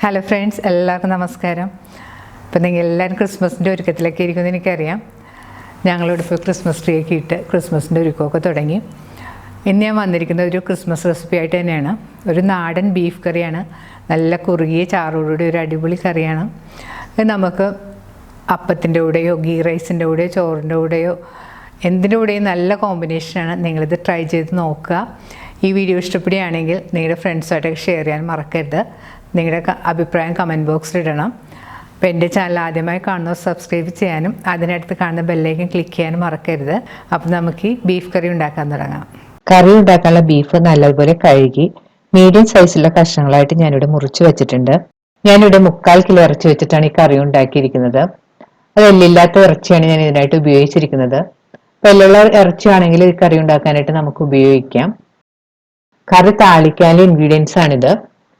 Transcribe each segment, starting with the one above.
Hello friends, എല്ലാവർക്കും നമസ്കാരം. അപ്പോൾ നിങ്ങൾ എല്ലാവരും ക്രിസ്മസിൻ്റെ ഒരുക്കത്തിലൊക്കെ ഇരിക്കുമെന്ന് എനിക്കറിയാം. ഞങ്ങളിവിടെ ഇപ്പോൾ ക്രിസ്മസ് ട്രീ ഒക്കെ ഇട്ട് ക്രിസ്മസിൻ്റെ ഒരുക്കമൊക്കെ തുടങ്ങി. ഇന്ന് ഞാൻ വന്നിരിക്കുന്നത് ഒരു ക്രിസ്മസ് റെസിപ്പി ആയിട്ട് തന്നെയാണ്. ഒരു നാടൻ ബീഫ് കറിയാണ്. നല്ല കുറുകിയ ചാറോടുകൂടി ഒരു അടിപൊളി കറിയാണ്. ഇത് നമുക്ക് അപ്പത്തിൻ്റെ കൂടെയോ ഗീ റൈസിൻ്റെ കൂടെയോ ചോറിൻ്റെ കൂടെയോ എന്തിൻ്റെ കൂടെയും നല്ല കോമ്പിനേഷനാണ്. നിങ്ങളിത് ട്രൈ ചെയ്ത് നോക്കുക. ഈ വീഡിയോ ഇഷ്ടപ്പെടുകയാണെങ്കിൽ നിങ്ങളുടെ ഫ്രണ്ട്സുമായിട്ടൊക്കെ ഷെയർ ചെയ്യാൻ മറക്കരുത്. നിങ്ങളുടെ അഭിപ്രായം കമൻറ്റ് ബോക്സിൽ ഇടണം. അപ്പോൾ എൻ്റെ ചാനൽ ആദ്യമായി കാണുന്നവർ സബ്സ്ക്രൈബ് ചെയ്യാനും അതിനടുത്ത് കാണുന്ന ബെല്ലൈക്കൻ ക്ലിക്ക് ചെയ്യാനും മറക്കരുത്. അപ്പോൾ നമുക്ക് ഈ ബീഫ് കറി ഉണ്ടാക്കാൻ തുടങ്ങാം. കറി ഉണ്ടാക്കാനുള്ള ബീഫ് നല്ലതുപോലെ കഴുകി മീഡിയം സൈസിലുള്ള കഷ്ണങ്ങളായിട്ട് ഞാനിവിടെ മുറിച്ച് വെച്ചിട്ടുണ്ട്. ഞാനിവിടെ 3/4 കിലോ ഇറച്ചി വെച്ചിട്ടാണ് ഈ കറി ഉണ്ടാക്കിയിരിക്കുന്നത്. അത് എല്ലില്ലാത്ത ഇറച്ചിയാണ് ഞാൻ ഇതിനായിട്ട് ഉപയോഗിച്ചിരിക്കുന്നത്. അപ്പോൾ എല്ലുള്ള ഇറച്ചിയാണെങ്കിൽ ഈ കറി ഉണ്ടാക്കാനായിട്ട് നമുക്ക് ഉപയോഗിക്കാം. കറി താളിക്കാനുള്ള ഇൻഗ്രീഡിയൻസ് ആണിത്.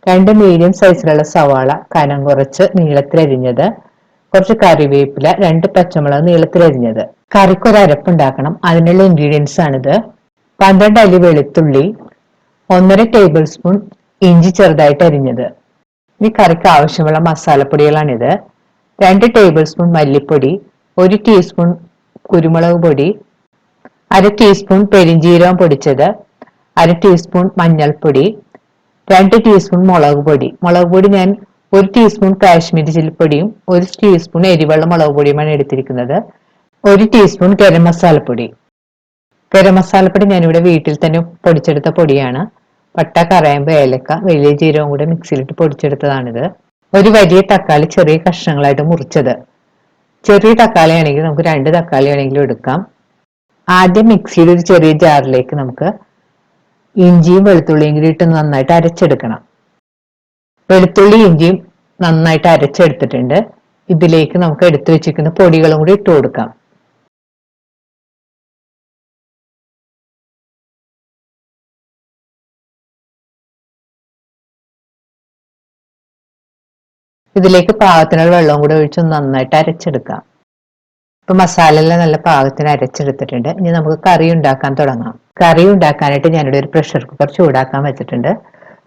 2 മീഡിയം സൈസിലുള്ള സവാള കനം കുറച്ച് നീളത്തിലരിഞ്ഞത്, കുറച്ച് കറിവേപ്പില, 2 പച്ചമുളക് നീളത്തിലരിഞ്ഞത്. കറിക്ക് ഒരു അരപ്പുണ്ടാക്കണം, അതിനുള്ള ഇൻഗ്രീഡിയൻസ് ആണിത്. 12 അല്ലി വെളുത്തുള്ളി, 1.5 ടേബിൾ സ്പൂൺ ഇഞ്ചി ചെറുതായിട്ട് അരിഞ്ഞത്. ഈ കറിക്ക് ആവശ്യമുള്ള മസാലപ്പൊടികളാണിത്. 2 ടേബിൾ സ്പൂൺ മല്ലിപ്പൊടി, 1 ടീസ്പൂൺ കുരുമുളക് പൊടി, 1/2 ടീസ്പൂൺ പെരിഞ്ജീരകം പൊടിച്ചത്, 1/2 ടീസ്പൂൺ മഞ്ഞൾപ്പൊടി, 2 ടീസ്പൂൺ മുളക് പൊടി ഞാൻ 1 ടീസ്പൂൺ കാശ്മീരി ചില്ലിപ്പൊടിയും 1 ടീസ്പൂൺ എരിവെള്ള മുളക് പൊടിയുമാണ് എടുത്തിരിക്കുന്നത്. 1 ടീസ്പൂൺ ഗരം മസാലപ്പൊടി. ഗരം മസാലപ്പൊടി ഞാനിവിടെ വീട്ടിൽ തന്നെ പൊടിച്ചെടുത്ത പൊടിയാണ്. പട്ട, കറാമ്പ്, ഏലക്ക, വലിയ ജീരകം കൂടെ മിക്സിയിലിട്ട് പൊടിച്ചെടുത്തതാണിത്. ഒരു വലിയ തക്കാളി ചെറിയ കഷ്ണങ്ങളായിട്ട് മുറിച്ചത്. ചെറിയ തക്കാളി ആണെങ്കിൽ നമുക്ക് 2 തക്കാളി ആണെങ്കിലും എടുക്കാം. ആദ്യം മിക്സിയിൽ ഒരു ചെറിയ ജാറിലേക്ക് നമുക്ക് ഇഞ്ചിയും വെളുത്തുള്ളിയും കൂടി ഇട്ട് നന്നായിട്ട് അരച്ചെടുക്കണം. വെളുത്തുള്ളി ഇഞ്ചിയും നന്നായിട്ട് അരച്ചെടുത്തിട്ടുണ്ട്. ഇതിലേക്ക് നമുക്ക് എടുത്തു വെച്ചിരിക്കുന്ന പൊടികളും കൂടി ഇട്ട് കൊടുക്കാം. ഇതിലേക്ക് പാകത്തിനുള്ള വെള്ളവും കൂടി ഒഴിച്ച് നന്നായിട്ട് അരച്ചെടുക്കാം. ഇപ്പൊ മസാല എല്ലാം നല്ല പാകത്തിന് അരച്ചെടുത്തിട്ടുണ്ട്. ഇനി നമുക്ക് കറി ഉണ്ടാക്കാൻ തുടങ്ങാം. കറി ഉണ്ടാക്കാനായിട്ട് ഞാനിവിടെ ഒരു പ്രഷർ കുക്കർ ചൂടാക്കാൻ വെച്ചിട്ടുണ്ട്.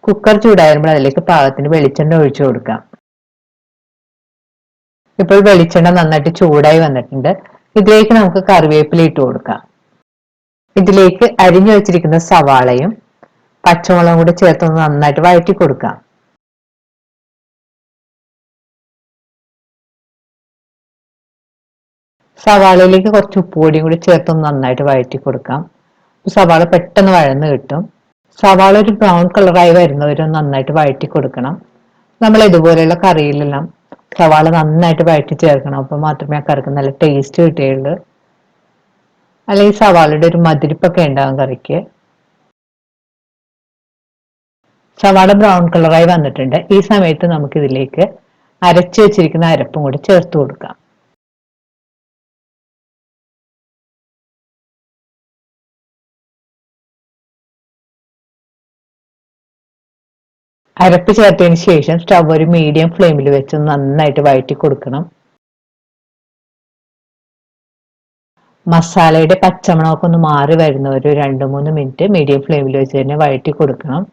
കുക്കർ ചൂടാകുമ്പോൾ അതിലേക്ക് പാകത്തിന് വെളിച്ചെണ്ണ ഒഴിച്ചു കൊടുക്കാം. ഇപ്പോൾ വെളിച്ചെണ്ണ നന്നായിട്ട് ചൂടായി വന്നിട്ടുണ്ട്. ഇതിലേക്ക് നമുക്ക് കറിവേപ്പില ഇട്ട് കൊടുക്കാം. ഇതിലേക്ക് അരിഞ്ഞു വെച്ചിരിക്കുന്ന സവാളയും പച്ചമുളകും കൂടി ചേർത്ത് നന്നായിട്ട് വഴറ്റി കൊടുക്കാം. സവാളയിലേക്ക് കുറച്ച് ഉപ്പുപൊടിയും കൂടി ചേർത്ത് നന്നായിട്ട് വഴറ്റി കൊടുക്കാം. സവാള പെട്ടെന്ന് വഴന്ന് കിട്ടും. സവാള ഒരു ബ്രൗൺ കളറായി വരുന്നവരെ നന്നായിട്ട് വഴറ്റി കൊടുക്കണം. നമ്മൾ ഇതുപോലെയുള്ള കറിയിലെല്ലാം സവാള നന്നായിട്ട് വഴറ്റി ചേർക്കണം. അപ്പോൾ മാത്രമേ ആ കറിക്ക് നല്ല ടേസ്റ്റ് കിട്ടുകയുള്ളൂ. അല്ലെങ്കിൽ സവാളയുടെ ഒരു മധുരിപ്പൊക്കെ ഉണ്ടാകും കറിക്ക്. സവാള ബ്രൗൺ കളറായി വന്നിട്ടുണ്ട്. ഈ സമയത്ത് നമുക്ക് ഇതിലേക്ക് അരച്ചു വെച്ചിരിക്കുന്ന അരപ്പും കൂടി ചേർത്ത് കൊടുക്കാം. അരപ്പ് ചേർത്തതിന് ശേഷം സ്റ്റവ് ഒരു മീഡിയം ഫ്ലെയിമിൽ വെച്ച് നന്നായിട്ട് വഴറ്റി കൊടുക്കണം. മസാലയുടെ പച്ചമണമൊക്കെ ഒന്ന് മാറി വരുന്ന ഒരു 2-3 മിനിറ്റ് മീഡിയം ഫ്ലെയിമിൽ വെച്ച് തന്നെ വഴറ്റി കൊടുക്കണം.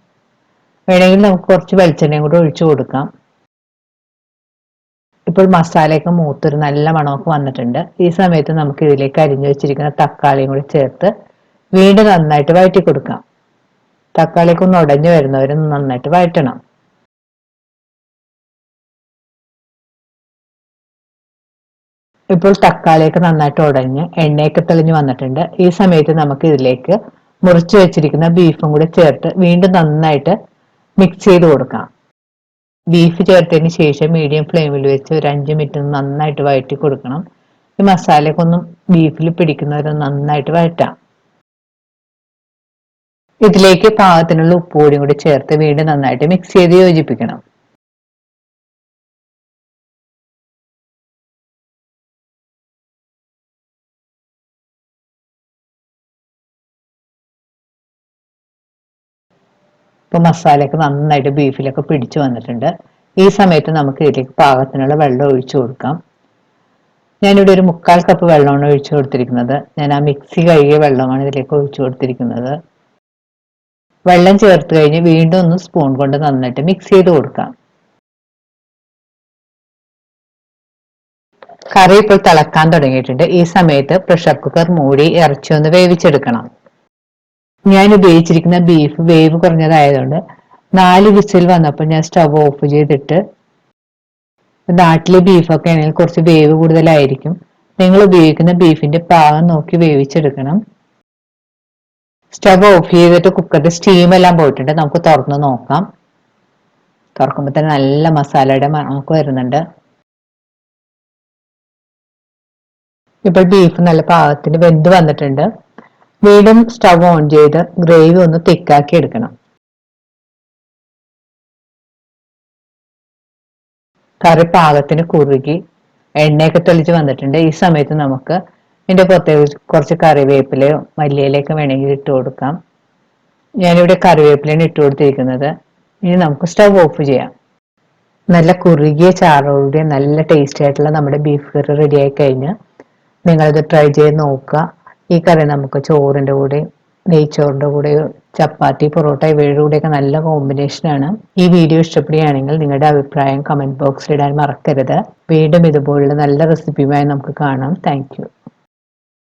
വേണമെങ്കിൽ നമുക്ക് കുറച്ച് വെളിച്ചെണ്ണയും കൂടി ഒഴിച്ചു കൊടുക്കാം. ഇപ്പോൾ മസാലയൊക്കെ മൂത്തൊരു നല്ല മണമൊക്കെ വന്നിട്ടുണ്ട്. ഈ സമയത്ത് നമുക്ക് ഇതിലേക്ക് അരിഞ്ഞു വെച്ചിരിക്കുന്ന തക്കാളിയും കൂടി ചേർത്ത് വീണ്ടും നന്നായിട്ട് വഴറ്റി കൊടുക്കാം. തക്കാളിയൊക്കെ ഒന്ന് ഉടഞ്ഞു വരുന്നവരെ നന്നായിട്ട് വഴറ്റണം. ഇപ്പോൾ തക്കാളിയൊക്കെ നന്നായിട്ട് ഉടഞ്ഞ് എണ്ണയൊക്കെ തെളിഞ്ഞു വന്നിട്ടുണ്ട്. ഈ സമയത്ത് നമുക്ക് ഇതിലേക്ക് മുറിച്ച് വെച്ചിരിക്കുന്ന ബീഫും കൂടി ചേർത്ത് വീണ്ടും നന്നായിട്ട് മിക്സ് ചെയ്ത് കൊടുക്കാം. ബീഫ് ചേർത്തതിന് ശേഷം മീഡിയം ഫ്ലെയിമിൽ വെച്ച് ഒരു 5 മിനിറ്റ് നന്നായിട്ട് വഴറ്റി കൊടുക്കണം. ഈ മസാലയൊക്കെ ഒന്നും ബീഫിൽ പിടിക്കുന്നവരെ നന്നായിട്ട് വഴറ്റാം. ഇതിലേക്ക് പാകത്തിനുള്ള ഉപ്പുപൊടിയും കൂടി ചേർത്ത് വീണ്ടും നന്നായിട്ട് മിക്സ് ചെയ്ത് യോജിപ്പിക്കണം. ഇപ്പൊ മസാലയൊക്കെ നന്നായിട്ട് ബീഫിലൊക്കെ പിടിച്ചു വന്നിട്ടുണ്ട്. ഈ സമയത്ത് നമുക്ക് ഇതിലേക്ക് പാകത്തിനുള്ള വെള്ളം ഒഴിച്ചു കൊടുക്കാം. ഞാനിവിടെ ഒരു 3/4 കപ്പ് വെള്ളമാണ് ഒഴിച്ചു കൊടുത്തിരിക്കുന്നത്. ഞാൻ ആ മിക്സി കഴുകിയ വെള്ളമാണ് ഇതിലേക്ക് ഒഴിച്ചു കൊടുത്തിരിക്കുന്നത്. വെള്ളം ചേർത്ത് കഴിഞ്ഞ് വീണ്ടും ഒന്ന് സ്പൂൺ കൊണ്ട് നന്നായിട്ട് മിക്സ് ചെയ്ത് കൊടുക്കാം. കറി ഇപ്പോൾ തിളക്കാൻ തുടങ്ങിയിട്ടുണ്ട്. ഈ സമയത്ത് പ്രഷർ കുക്കർ മൂടി ഇറച്ചി ഒന്ന് വേവിച്ചെടുക്കണം. ഞാൻ ഉപയോഗിച്ചിരിക്കുന്ന ബീഫ് വേവ് കുറഞ്ഞതായതുകൊണ്ട് 4 വിസിൽ വന്നപ്പോൾ ഞാൻ സ്റ്റവ് ഓഫ് ചെയ്തിട്ട്, നാട്ടിലെ ബീഫൊക്കെ ആണെങ്കിൽ കുറച്ച് വേവ് കൂടുതലായിരിക്കും. നിങ്ങൾ ഉപയോഗിക്കുന്ന ബീഫിന്റെ പാകം നോക്കി വേവിച്ചെടുക്കണം. സ്റ്റവ് ഓഫ് ചെയ്തിട്ട് കുക്കറിന്റെ സ്റ്റീം എല്ലാം പോയിട്ടുണ്ട്. നമുക്ക് തുറന്ന് നോക്കാം. തുറക്കുമ്പോൾ തന്നെ നല്ല മസാലയുടെ മണമൊക്കെ വരുന്നുണ്ട്. ഇപ്പോൾ ബീഫ് നല്ല പാകത്തിന് വെന്ത് വന്നിട്ടുണ്ട്. വീണ്ടും സ്റ്റവ് ഓൺ ചെയ്ത് ഗ്രേവി ഒന്ന് തിക്കാക്കി എടുക്കണം. കറി പാകത്തിന് കുറുകി എണ്ണയൊക്കെ തെളിച്ച് വന്നിട്ടുണ്ട്. ഈ സമയത്ത് നമുക്ക് ഇതിന്റെ പുറത്തേക്ക് കുറച്ച് കറിവേപ്പിലയോ മല്ലിയിലയൊക്കെ വേണമെങ്കിൽ ഇട്ട് കൊടുക്കാം. ഞാനിവിടെ കറിവേപ്പിലയാണ് ഇട്ട് കൊടുത്തിരിക്കുന്നത്. ഇനി നമുക്ക് സ്റ്റവ് ഓഫ് ചെയ്യാം. നല്ല കുറുകിയ ചാറോടെ നല്ല ടേസ്റ്റി ആയിട്ടുള്ള നമ്മുടെ ബീഫ് കറി റെഡി ആയി കഴിഞ്ഞാൽ നിങ്ങളിത് ട്രൈ ചെയ്ത് നോക്കുക. ഈ കറി നമുക്ക് ചോറിന്റെ കൂടെ, നെയ്ച്ചോറിന്റെ കൂടെ, ചപ്പാത്തി, പൊറോട്ട ഇവയുടെ കൂടെയൊക്കെ നല്ല കോമ്പിനേഷനാണ്. ഈ വീഡിയോ ഇഷ്ടപ്പെടുകയാണെങ്കിൽ നിങ്ങളുടെ അഭിപ്രായം കമന്റ് ബോക്സിൽ ഇടാൻ മറക്കരുത്. വീണ്ടും ഇതുപോലുള്ള നല്ല റെസിപ്പിയുമായി നമുക്ക് കാണാം. Thank you.